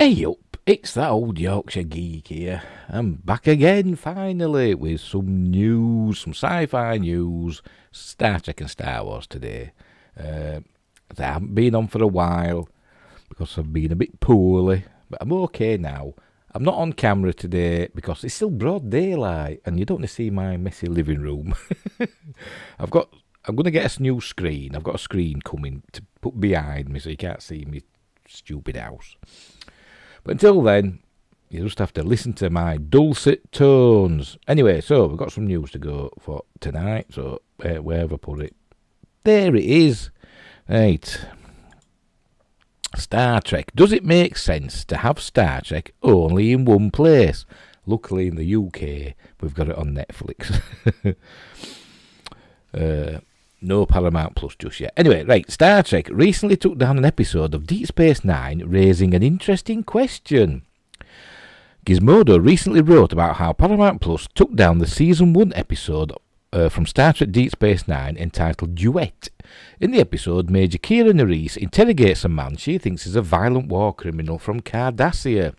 Hey up, it's that old Yorkshire geek here. I'm back again, finally, with some news, some sci-fi news, Star Trek and Star Wars today. I haven't been on for a while because I've been a bit poorly, but I'm okay now. I'm not on camera today because it's still broad daylight and you don't want to see my messy living room. I'm going to get a new screen. I've got a screen coming to put behind me so you can't see me stupid house. But until then, you just have to listen to my dulcet tones. Anyway, so we've got some news to go for tonight. So where have I put it? There it is. Right. Star Trek. Does it make sense to have Star Trek only in one place? Luckily in the UK, we've got it on Netflix. No Paramount Plus just yet. Anyway, right, Star Trek recently took down an episode of Deep Space Nine, raising an interesting question. Gizmodo recently wrote about how Paramount Plus took down the Season 1 episode from Star Trek Deep Space Nine entitled Duet. In the episode, Major Kira Nerys interrogates a man she thinks is a violent war criminal from Cardassia,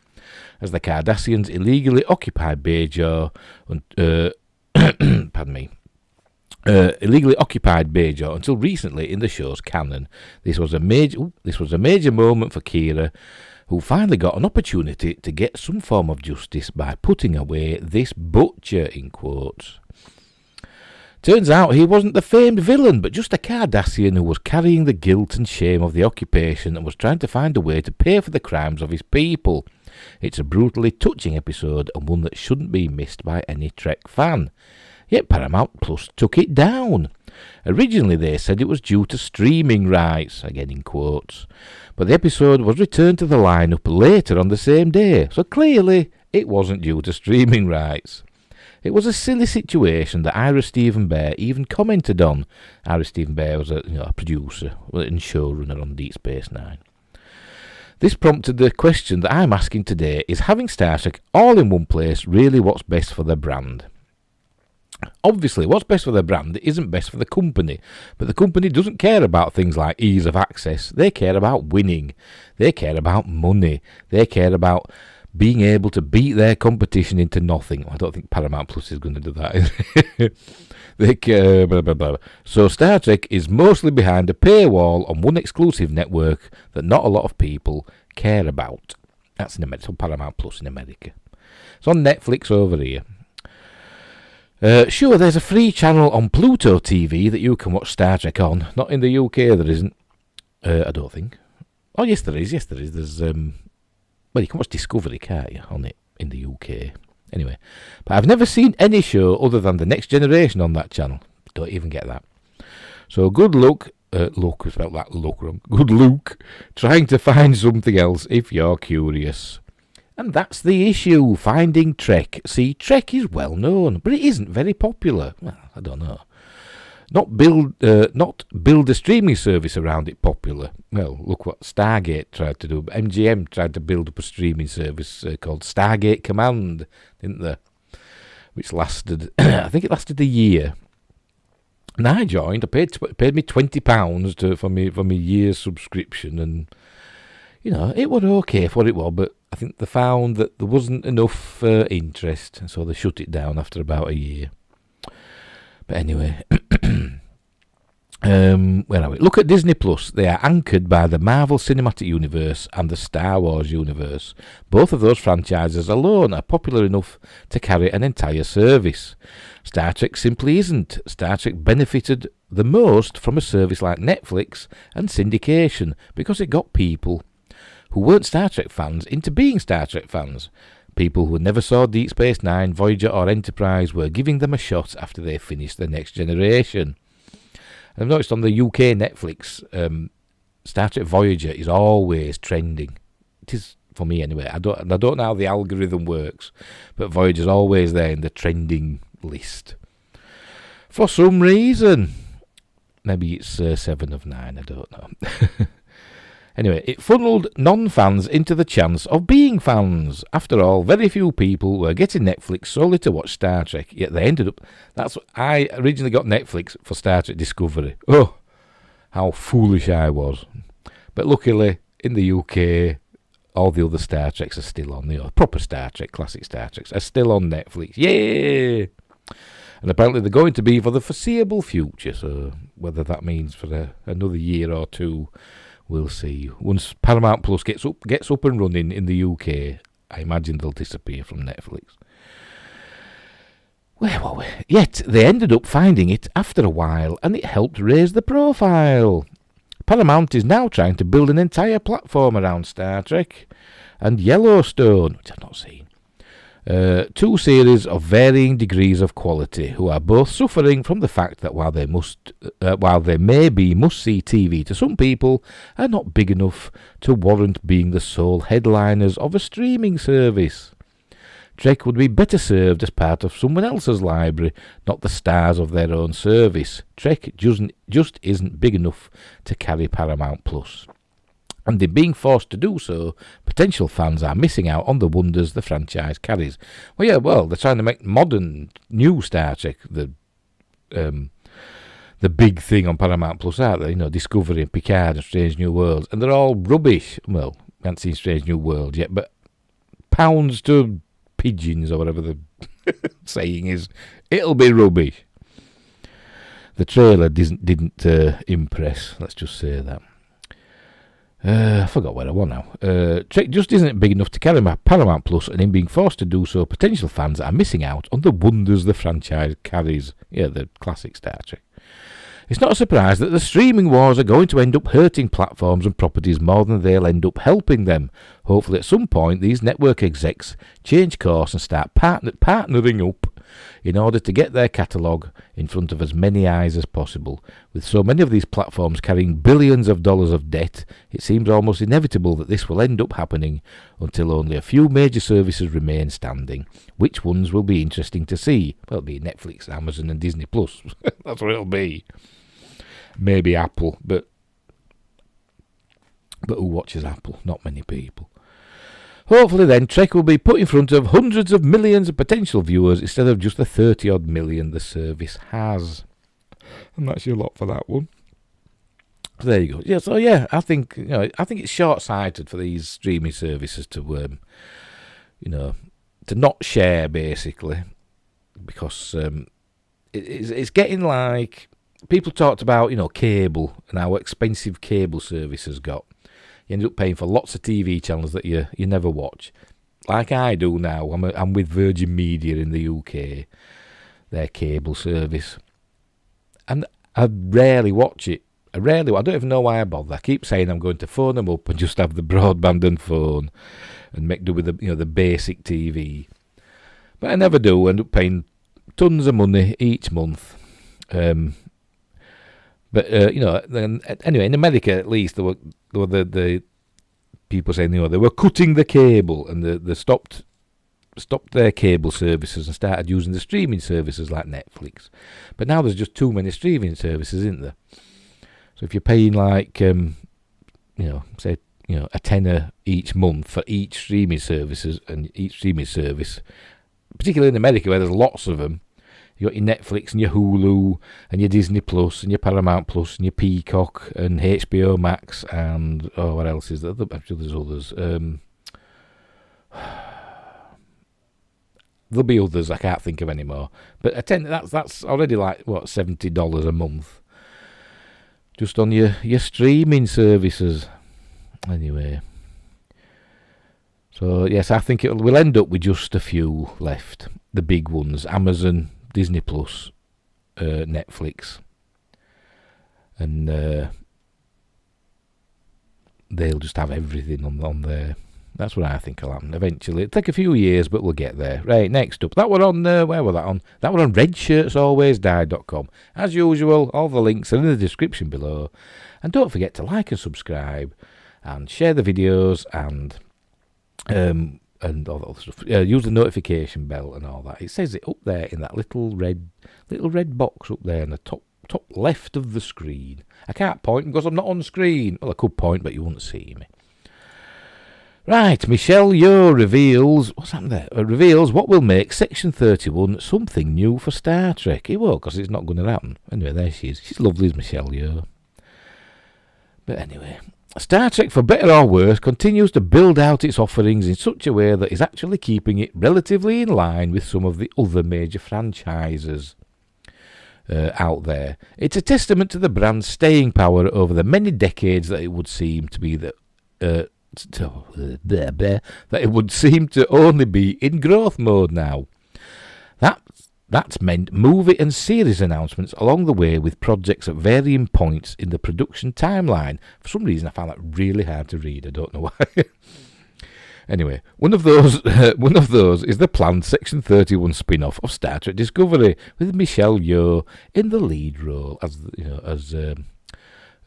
as the Cardassians illegally occupied Bajor illegally occupied Bajor until recently in the show's canon. This was a major moment for Kira, who finally got an opportunity to get some form of justice by putting away this butcher, in quotes. Turns out he wasn't the famed villain, but just a Cardassian who was carrying the guilt and shame of the occupation and was trying to find a way to pay for the crimes of his people. It's a brutally touching episode and one that shouldn't be missed by any Trek fan. Yet Paramount Plus took it down. Originally they said it was due to streaming rights, again in quotes, but the episode was returned to the lineup later on the same day, so clearly it wasn't due to streaming rights. It was a silly situation that Ira Steven Behr even commented on. Ira Steven Behr was a producer and showrunner on Deep Space Nine. This prompted the question that I'm asking today: is having Star Trek all in one place really what's best for the brand? Obviously, what's best for the brand isn't best for the company, but the company doesn't care about things like ease of access. They care about winning. They care about money. They care about being able to beat their competition into nothing. I don't think Paramount Plus is going to do that. They care, blah, blah, blah. So Star Trek is mostly behind a paywall on one exclusive network that not a lot of people care about. That's in America. It's on Paramount Plus in America. It's on Netflix over here. Sure, there's a free channel on Pluto TV that you can watch Star Trek on. Not in the UK, there isn't. I don't think. Oh, yes, there is. There's, well, you can watch Discovery, can't you, on it in the UK. Anyway, but I've never seen any show other than The Next Generation on that channel. Don't even get that. So good luck. Look, I spelled that look wrong. Good luck trying to find something else if you're curious. And that's the issue, finding Trek. See, Trek is well known, but it isn't very popular. Well, I don't know. Not build a streaming service around it popular. Well, look what Stargate tried to do. MGM tried to build up a streaming service called Stargate Command, didn't they? Which lasted, I think it lasted a year. And I joined. I paid me £20 for my year's subscription, and it was okay for what it was, but I think they found that there wasn't enough interest, and so they shut it down after about a year. But anyway, where are we? Look at Disney Plus. They are anchored by the Marvel Cinematic Universe and the Star Wars universe. Both of those franchises alone are popular enough to carry an entire service. Star Trek simply isn't. Star Trek benefited the most from a service like Netflix and syndication because it got people who weren't Star Trek fans into being Star Trek fans. People who never saw Deep Space Nine, Voyager or Enterprise were giving them a shot after they finished The Next Generation. I've noticed on the UK Netflix, Star Trek Voyager is always trending. It is for me anyway. I don't know how the algorithm works, but Voyager's always there in the trending list. For some reason. Maybe it's 7 of 9, I don't know. Anyway, it funneled non-fans into the chance of being fans. After all, very few people were getting Netflix solely to watch Star Trek, yet they ended up... That's what I originally got Netflix for Star Trek Discovery. Oh, how foolish I was. But luckily, in the UK, all the other Star Treks are still on. Proper Star Trek, classic Star Treks, are still on Netflix. Yay! And apparently they're going to be for the foreseeable future. So whether that means for another year or two, we'll see. Once Paramount Plus gets up and running in the UK, I imagine they'll disappear from Netflix. Well, yet they ended up finding it after a while, and it helped raise the profile. Paramount is now trying to build an entire platform around Star Trek and Yellowstone, which I've not seen. Two series of varying degrees of quality, who are both suffering from the fact that while they may be must-see TV to some people, are not big enough to warrant being the sole headliners of a streaming service. Trek would be better served as part of someone else's library, not the stars of their own service. Trek just isn't big enough to carry Paramount Plus. And in being forced to do so, potential fans are missing out on the wonders the franchise carries. They're trying to make modern, new Star Trek the big thing on Paramount Plus, aren't they? Discovery and Picard and Strange New Worlds. And they're all rubbish. Well, we haven't seen Strange New World yet, but pounds to pigeons, or whatever the saying is, it'll be rubbish. The trailer didn't impress, let's just say that. I forgot where I was now. Trek just isn't big enough to carry Paramount Plus, and in being forced to do so, potential fans are missing out on the wonders the franchise carries. Yeah, the classic Star Trek. It's not a surprise that the streaming wars are going to end up hurting platforms and properties more than they'll end up helping them. Hopefully at some point these network execs change course and start partnering up in order to get their catalogue in front of as many eyes as possible. With so many of these platforms carrying billions of dollars of debt, it seems almost inevitable that this will end up happening until only a few major services remain standing. Which ones will be interesting to see? Well, it'll be Netflix, Amazon and Disney+. That's what it'll be. Maybe Apple, but who watches Apple? Not many people. Hopefully then, Trek will be put in front of hundreds of millions of potential viewers instead of just the 30-odd million the service has. And that's your lot for that one. So there you go. I think it's short-sighted for these streaming services to not share, basically, because it's getting like people talked about, cable and how expensive cable services got. You end up paying for lots of TV channels that you never watch, like I do now. I'm with Virgin Media in the UK, their cable service, and I rarely watch it. I don't even know why I bother. I keep saying I'm going to phone them up and just have the broadband and phone and make do with the basic TV, but I never do. I end up paying tons of money each month. But anyway, in America at least, there were the people saying they were cutting the cable, and they stopped their cable services and started using the streaming services like Netflix. But now there's just too many streaming services, isn't there? So if you're paying like a tenner each month for each streaming services, and each streaming service, particularly in America where there's lots of them. You got your Netflix and your Hulu and your Disney Plus and your Paramount Plus and your Peacock and HBO Max and what else is there? Actually, there's others. There'll be others I can't think of anymore. But that's already like $70 a month, just on your streaming services. Anyway, so yes, I think we'll end up with just a few left. The big ones: Amazon, Disney Plus, Netflix, and they'll just have everything on there. That's what I think will happen eventually. It'll take a few years, but we'll get there. Right, next up, that one on where was that on? That one on redshirtsalwaysdie.com. As usual, all the links are in the description below, and don't forget to like and subscribe, and share the videos, and all that other stuff. Use the notification bell and all that. It says it up there in that little red box up there in the top left of the screen. I can't point because I'm not on screen. Well, I could point, but you wouldn't see me. Right, Michelle Yeoh reveals what's happened there. Reveals what will make Section 31 something new for Star Trek. It will, because it's not going to happen. Anyway, there she is. She's lovely as Michelle Yeoh. But anyway, Star Trek, for better or worse, continues to build out its offerings in such a way that is actually keeping it relatively in line with some of the other major franchises out there. It's a testament to the brand's staying power over the many decades that it would seem to be that it would seem to only be in growth mode now. That's meant movie and series announcements along the way, with projects at varying points in the production timeline. For some reason, I found that really hard to read. I don't know why. Anyway, one of those is the planned Section 31 spin-off of Star Trek Discovery, with Michelle Yeoh in the lead role as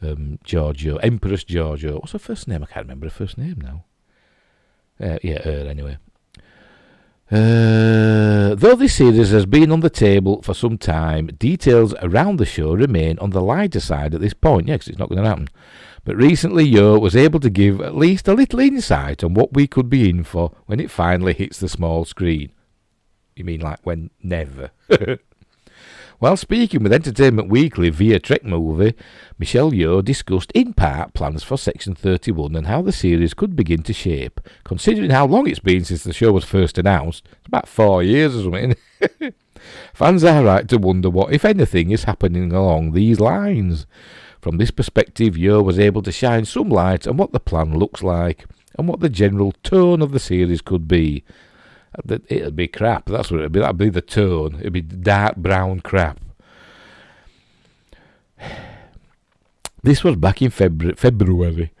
Georgiou, Empress Georgiou. What's her first name? I can't remember her first name now. Her anyway. Though this series has been on the table for some time, details around the show remain on the lighter side at this point. Yeah, because it's not going to happen. But recently, Yeoh was able to give at least a little insight on what we could be in for when it finally hits the small screen. You mean like when never? While speaking with Entertainment Weekly via Trek Movie, Michelle Yeoh discussed in part plans for Section 31 and how the series could begin to shape. Considering how long it's been since the show was first announced, it's about 4 years or something, fans are right to wonder what, if anything, is happening along these lines. From this perspective, Yeoh was able to shine some light on what the plan looks like and what the general tone of the series could be. It'll be crap. That's what it'll be. That'll be the tone. It'll be dark brown crap. This was back in February,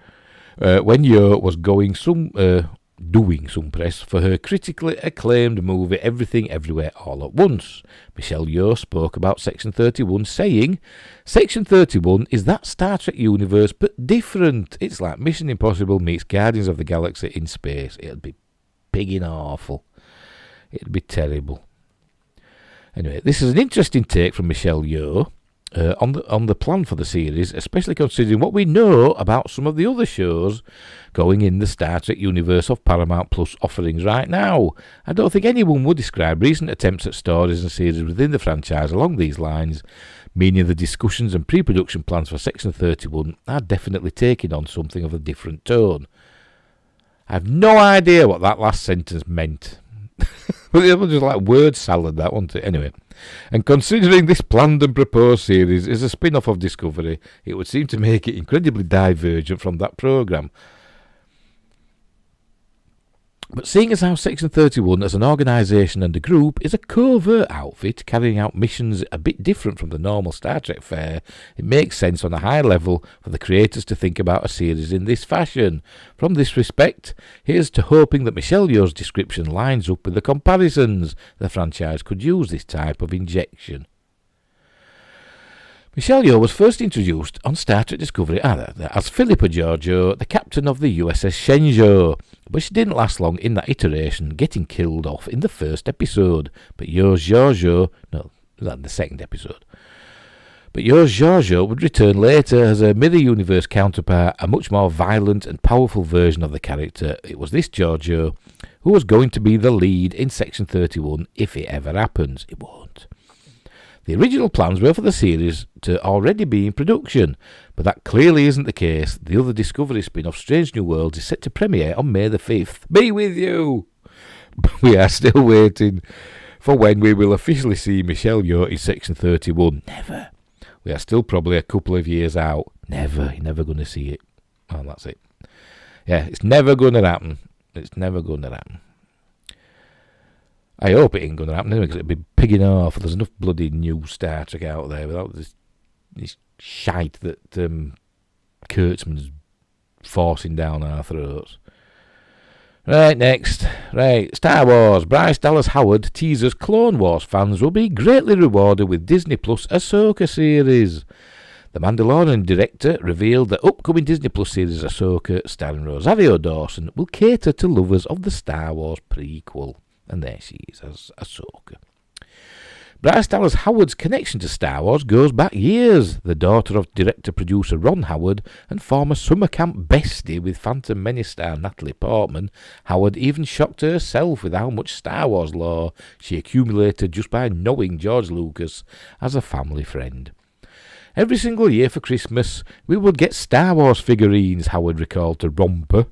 when Yeoh was doing some press for her critically acclaimed movie Everything Everywhere All at Once. Michelle Yeoh spoke about Section 31, saying, "Section 31 is that Star Trek universe, but different. It's like Mission Impossible meets Guardians of the Galaxy in space. It'll be pigging awful. It'd be terrible." Anyway, this is an interesting take from Michelle Yeoh on the plan for the series, especially considering what we know about some of the other shows going in the Star Trek universe of Paramount Plus offerings right now. I don't think anyone would describe recent attempts at stories and series within the franchise along these lines, meaning the discussions and pre-production plans for Section 31 are definitely taking on something of a different tone. I have no idea what that last sentence meant. But it was just like word salad, that, wasn't it? Anyway, and considering this planned and proposed series is a spin-off of Discovery, it would seem to make it incredibly divergent from that programme. But seeing as how Section 31 as an organisation and a group is a covert outfit carrying out missions a bit different from the normal Star Trek fare, it makes sense on a high level for the creators to think about a series in this fashion. From this respect, here's to hoping that Michelle Yeoh's description lines up with the comparisons the franchise could use this type of injection. Michelle Yeoh was first introduced on Star Trek Discovery as Philippa Georgiou, the captain of the USS Shenzhou, but she didn't last long in that iteration, getting killed off in the first episode. But Yeoh's Georgiou, no, that in the second episode. But Yeoh's Georgiou would return later as a mirror universe counterpart, a much more violent and powerful version of the character. It was this Georgiou who was going to be the lead in Section 31 if it ever happens. It won't. The original plans were for the series to already be in production, but that clearly isn't the case. The other Discovery spin-off, Strange New Worlds, is set to premiere on May the 5th. Be with you! But we are still waiting for when we will officially see Michelle Yeoh in Section 31. Never. We are still probably a couple of years out. Never. You're never going to see it. Oh, that's it. Yeah, it's never going to happen. It's never going to happen. I hope it ain't going to happen anyway, because it'd be pigging off. There's enough bloody new Star Trek out there without this shite that Kurtzman's forcing down our throats. Right, next. Right, Star Wars. Bryce Dallas Howard teases Clone Wars fans will be greatly rewarded with Disney Plus Ahsoka series. The Mandalorian director revealed that upcoming Disney Plus series Ahsoka, starring Rosario Dawson, will cater to lovers of the Star Wars prequel. And there she is, as Ahsoka. Bryce Dallas Howard's connection to Star Wars goes back years. The daughter of director-producer Ron Howard and former summer camp bestie with Phantom Menace star Natalie Portman, Howard even shocked herself with how much Star Wars lore she accumulated just by knowing George Lucas as a family friend. Every single year for Christmas, we would get Star Wars figurines, Howard recalled to Romper.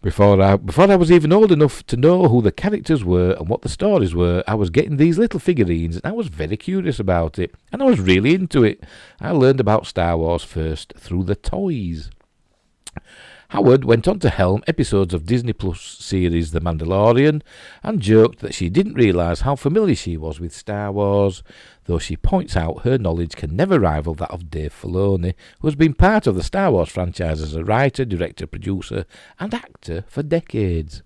Before I was even old enough to know who the characters were and what the stories were, I was getting these little figurines, and I was very curious about it, and I was really into it. I learned about Star Wars first through the toys. Howard went on to helm episodes of Disney Plus series The Mandalorian and joked that she didn't realise how familiar she was with Star Wars, though she points out her knowledge can never rival that of Dave Filoni, who has been part of the Star Wars franchise as a writer, director, producer and actor for decades.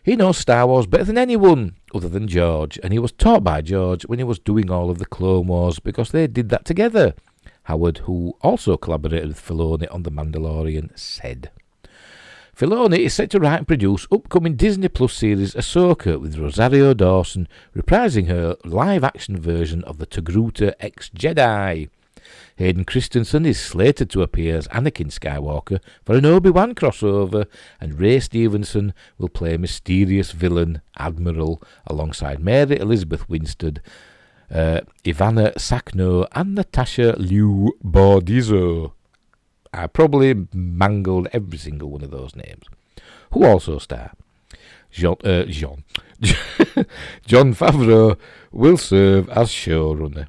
He knows Star Wars better than anyone other than George, and he was taught by George when he was doing all of the Clone Wars because they did that together. Howard, who also collaborated with Filoni on The Mandalorian, said. Filoni is set to write and produce upcoming Disney Plus series Ahsoka, with Rosario Dawson reprising her live-action version of the Togruta ex-Jedi. Hayden Christensen is slated to appear as Anakin Skywalker for an Obi-Wan crossover, and Ray Stevenson will play mysterious villain Admiral alongside Mary Elizabeth Winstead, Ivana Sakno and Natasha Liu Bordizzo. I probably mangled every single one of those names. Who also star? John Favreau will serve as showrunner.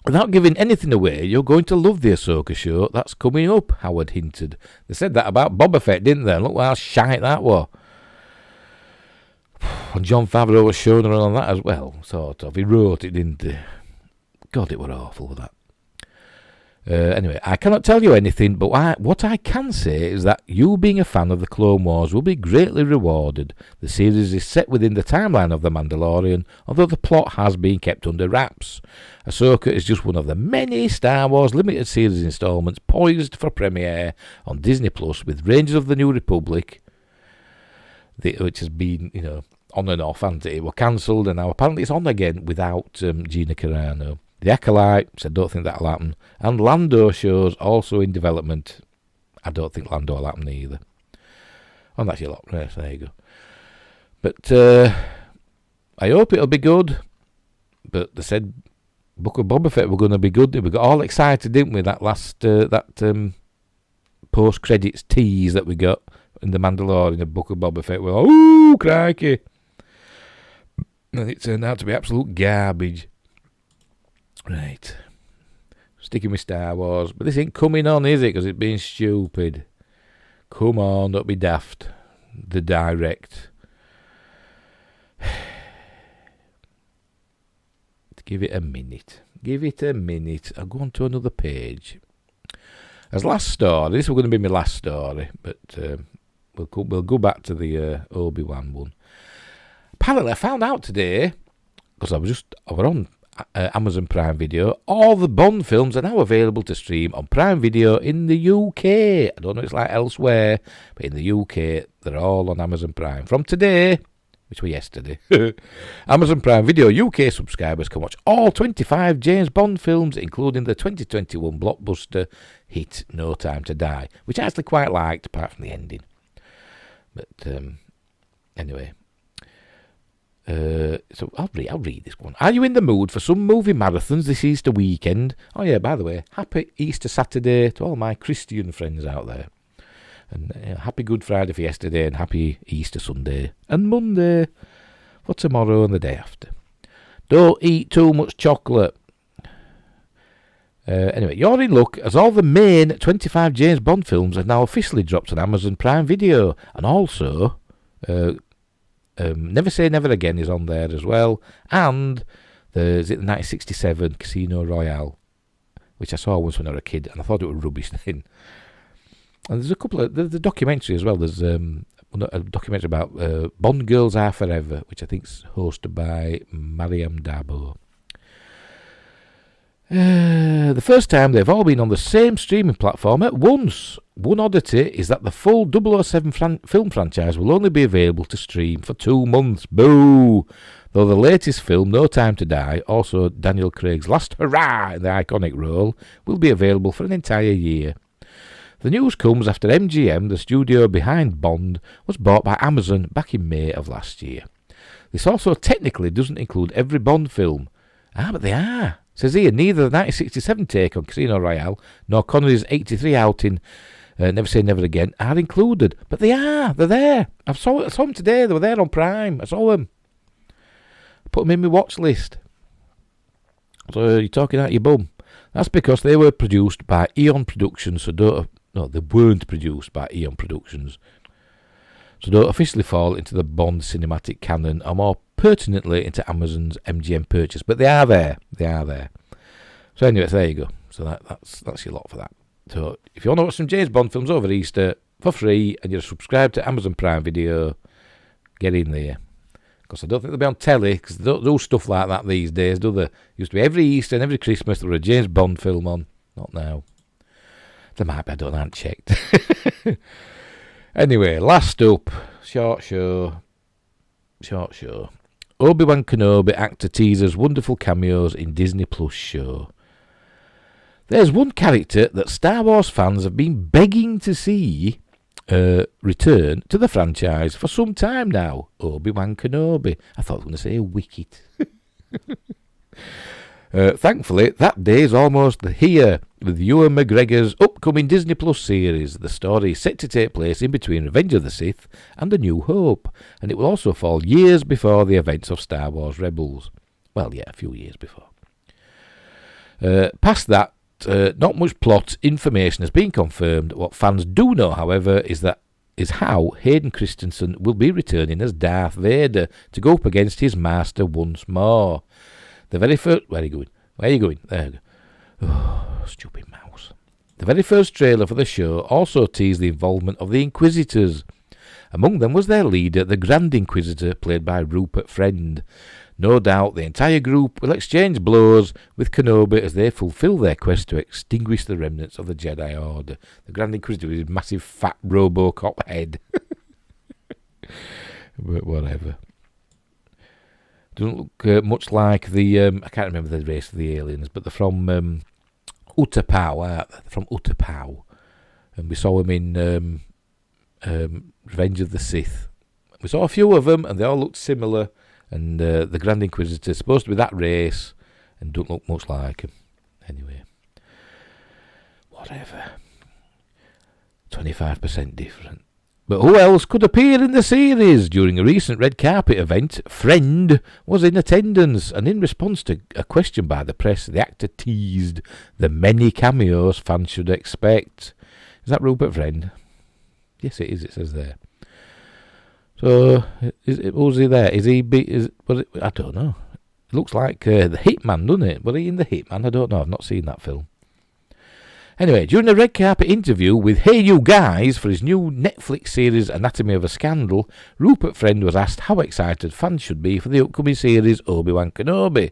Without giving anything away, you're going to love the Ahsoka show that's coming up, Howard hinted. They said that about Boba Fett, didn't they? Look how shite that was. And John Favreau was showing her on that as well, sort of. He wrote it, didn't he? God, it were awful with that. Anyway, I cannot tell you anything, but what I can say is that you being a fan of the Clone Wars will be greatly rewarded. The series is set within the timeline of The Mandalorian, although the plot has been kept under wraps. Ahsoka is just one of the many Star Wars limited series installments poised for premiere on Disney Plus, with Rangers of the New Republic, which has been, on and off, and it were cancelled, and now apparently it's on again without Gina Carano. The Acolyte, so I don't think that'll happen. And Lando shows also in development. I don't think Lando will happen either. Oh, that's your lot. Right, there you go. But I hope it'll be good. But they said Book of Boba Fett were going to be good. We got all excited, didn't we? That last post-credits tease that we got in The Mandalorian, the Book of Boba Fett. We're like, ooh, crikey. And it turned out to be absolute garbage. Right. Sticking with Star Wars. But this ain't coming on, is it? Because it's being stupid. Come on, don't be daft. The direct. Give it a minute. Give it a minute. I'll go on to another page. As last story, this was going to be my last story, but we'll go back to the Obi-Wan one. Apparently, I found out today, because I was on Amazon Prime Video, all the Bond films are now available to stream on Prime Video in the UK. I don't know if it's like elsewhere, but in the UK, they're all on Amazon Prime. From today, which was yesterday, Amazon Prime Video UK subscribers can watch all 25 James Bond films, including the 2021 blockbuster hit No Time to Die, which I actually quite liked, apart from the ending. But anyway... so I'll read this one. Are you in the mood for some movie marathons this Easter weekend? Oh yeah, by the way, happy Easter Saturday to all my Christian friends out there. And happy Good Friday for yesterday, and happy Easter Sunday and Monday for tomorrow and the day after. Don't eat too much chocolate. Anyway, you're in luck, as all the main 25 James Bond films are now officially dropped on Amazon Prime Video, and also... Never Say Never Again is on there as well, and the 1967 Casino Royale, which I saw once when I was a kid, and I thought it was rubbish then. And there's a couple of the documentary as well. There's a documentary about Bond Girls Are Forever, which I think is hosted by Mariam Dabo. The first time they've all been on the same streaming platform at once. One oddity is that the full 007 film franchise will only be available to stream for 2 months. Boo! Though the latest film, No Time to Die, also Daniel Craig's last hurrah in the iconic role, will be available for an entire year. The news comes after MGM, the studio behind Bond, was bought by Amazon back in May of last year. This also technically doesn't include every Bond film. But they are. Says here, neither the 1967 take on Casino Royale nor Connery's 83 outing, Never Say Never Again, are included. But they are. They're there. I saw them today. They were there on Prime. I saw them. Put them in my watch list. So you're talking out your bum. That's because they were produced by Eon Productions. They weren't produced by Eon Productions. So don't officially fall into the Bond cinematic canon, or more pertinently into Amazon's MGM purchase. But they are there. They are there. So anyway, there you go. So that's your lot for that. So if you want to watch some James Bond films over Easter for free and you're subscribed to Amazon Prime Video, get in there. Because I don't think they'll be on telly, because they don't do stuff like that these days, do they? Used to be every Easter and every Christmas there was a James Bond film on. Not now. There might be, I don't know, I haven't checked. Anyway, last up, short show. Obi-Wan Kenobi actor teasers wonderful cameos in Disney Plus show. There's one character that Star Wars fans have been begging to see return to the franchise for some time now. Obi-Wan Kenobi. I thought I was going to say Wicket. Thankfully, that day is almost here with Ewan McGregor's upcoming Disney Plus series. The story is set to take place in between Revenge of the Sith and A New Hope, and it will also fall years before the events of Star Wars Rebels. Well, yeah, a few years before. Past that, not much plot information has been confirmed. What fans do know, however, is how Hayden Christensen will be returning as Darth Vader to go up against his master once more. The very first... Where are you going? There you go. Oh, stupid mouse. The very first trailer for the show also teased the involvement of the Inquisitors. Among them was their leader, the Grand Inquisitor, played by Rupert Friend. No doubt the entire group will exchange blows with Kenobi as they fulfill their quest to extinguish the remnants of the Jedi Order. The Grand Inquisitor with his massive fat Robocop head. But whatever. Doesn't look much like the... I can't remember the race of the aliens, but they're from Utapau. From Utapau. And we saw them in Revenge of the Sith. We saw a few of them, and they all looked similar. And the Grand Inquisitor is supposed to be that race, and don't look much like him. Anyway. Whatever. 25% different. But who else could appear in the series? During a recent red carpet event, Friend was in attendance, and in response to a question by the press, the actor teased the many cameos fans should expect. Is that Rupert Friend? Yes, it is, it says there. So, was he there? I don't know. It looks like the Hitman, doesn't it? Was he in the Hitman? I don't know, I've not seen that film. Anyway, during a red carpet interview with Hey You Guys for his new Netflix series Anatomy of a Scandal, Rupert Friend was asked how excited fans should be for the upcoming series Obi-Wan Kenobi.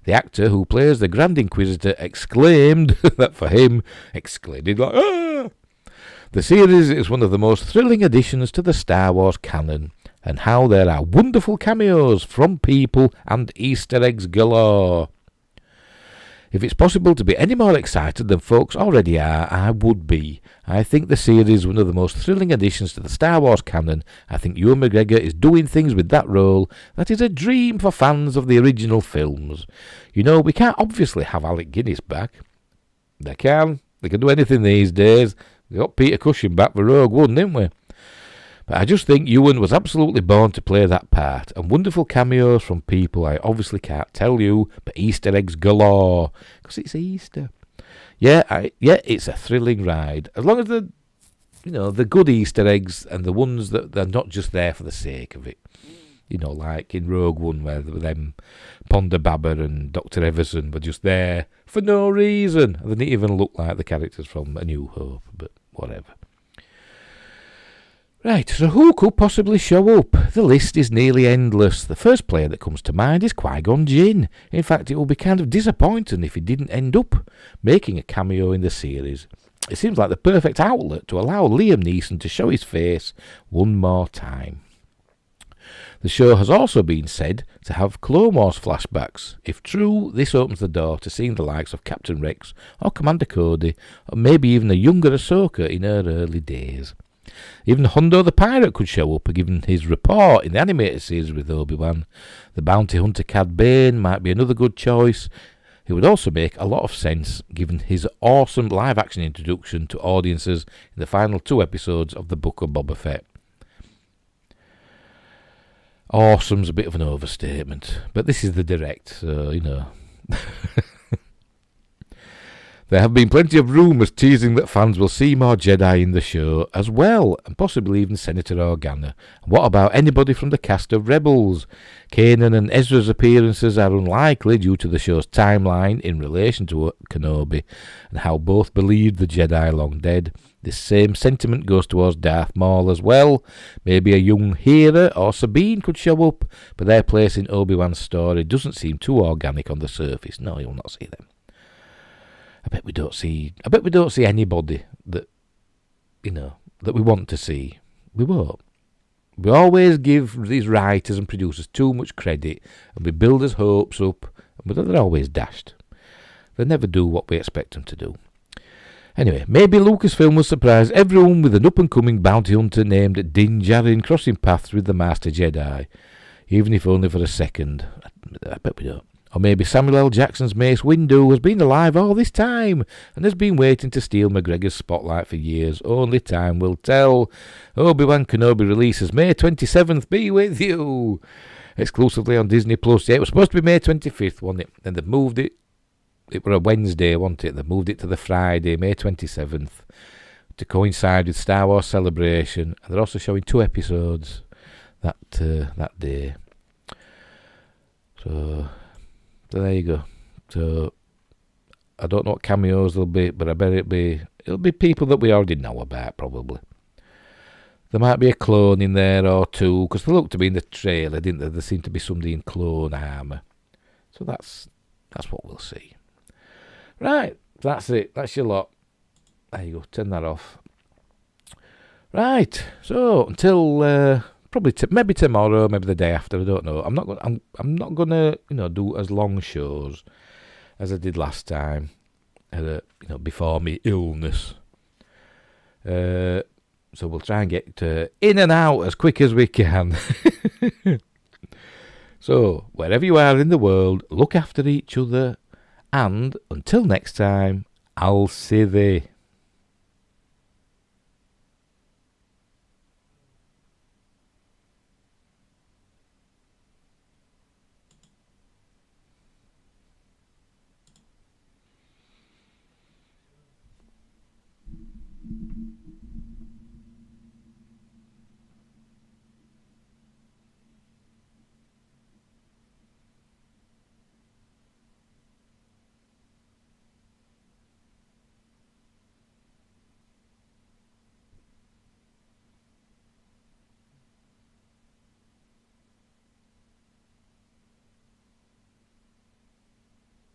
The actor who plays the Grand Inquisitor exclaimed that for him, exclaimed like, ah! The series is one of the most thrilling additions to the Star Wars canon, and how there are wonderful cameos from people and Easter eggs galore. If it's possible to be any more excited than folks already are, I would be. I think the series is one of the most thrilling additions to the Star Wars canon. I think Ewan McGregor is doing things with that role that is a dream for fans of the original films. You know, we can't obviously have Alec Guinness back. They can do anything these days. We got Peter Cushing back for Rogue One, didn't we? But I just think Ewan was absolutely born to play that part, and wonderful cameos from people I obviously can't tell you, but Easter eggs galore, because it's Easter. Yeah, it's a thrilling ride, as long as the good Easter eggs and the ones that they're not just there for the sake of it. You know, like in Rogue One, where them Ponda Baba and Dr. Everson were just there for no reason. They didn't even look like the characters from A New Hope, but whatever. Right, so who could possibly show up? The list is nearly endless. The first player that comes to mind is Qui-Gon Jinn. In fact, it will be kind of disappointing if he didn't end up making a cameo in the series. It seems like the perfect outlet to allow Liam Neeson to show his face one more time. The show has also been said to have Clone Wars flashbacks. If true, this opens the door to seeing the likes of Captain Rex or Commander Cody, or maybe even a younger Ahsoka in her early days. Even Hondo the Pirate could show up, given his rapport in the animated series with Obi-Wan. The bounty hunter Cad Bane might be another good choice. It would also make a lot of sense given his awesome live-action introduction to audiences in the final 2 episodes of the Book of Boba Fett. Awesome's a bit of an overstatement, but this is the direct, so, you know. There have been plenty of rumours teasing that fans will see more Jedi in the show as well, and possibly even Senator Organa. What about anybody from the cast of Rebels? Kanan and Ezra's appearances are unlikely due to the show's timeline in relation to Kenobi, and how both believed the Jedi are long dead. This same sentiment goes towards Darth Maul as well. Maybe a young Hera or Sabine could show up, but their place in Obi-Wan's story doesn't seem too organic on the surface. No, you'll not see them. I bet we don't see anybody that, you know, that we want to see. We won't. We always give these writers and producers too much credit, and we build his hopes up, but they're always dashed. They never do what we expect them to do. Anyway, maybe Lucasfilm will surprise everyone with an up-and-coming bounty hunter named Din Djarin crossing paths with the Master Jedi, even if only for a second. I bet we don't. Or maybe Samuel L. Jackson's Mace Windu has been alive all this time and has been waiting to steal McGregor's spotlight for years. Only time will tell. Obi-Wan Kenobi releases May 27th. Be with you. Exclusively on Disney+. Yeah, it was supposed to be May 25th, wasn't it? Then they've moved it. It was a Wednesday, wasn't it? They moved it to the Friday, May 27th, to coincide with Star Wars Celebration. And they're also showing 2 episodes that day. So there you go. So I don't know what cameos there'll be, but I bet it'll be people that we already know about, probably. There might be a clone in there or 2, because they looked to be in the trailer, didn't they? There seemed to be somebody in clone armour. So that's what we'll see. Right, that's it. That's your lot. There you go. Turn that off. Right. So until probably maybe tomorrow, maybe the day after. I don't know. I'm not gonna do as long shows as I did last time. Before me illness. So we'll try and get in and out as quick as we can. So wherever you are in the world, look after each other. And until next time, I'll see thee.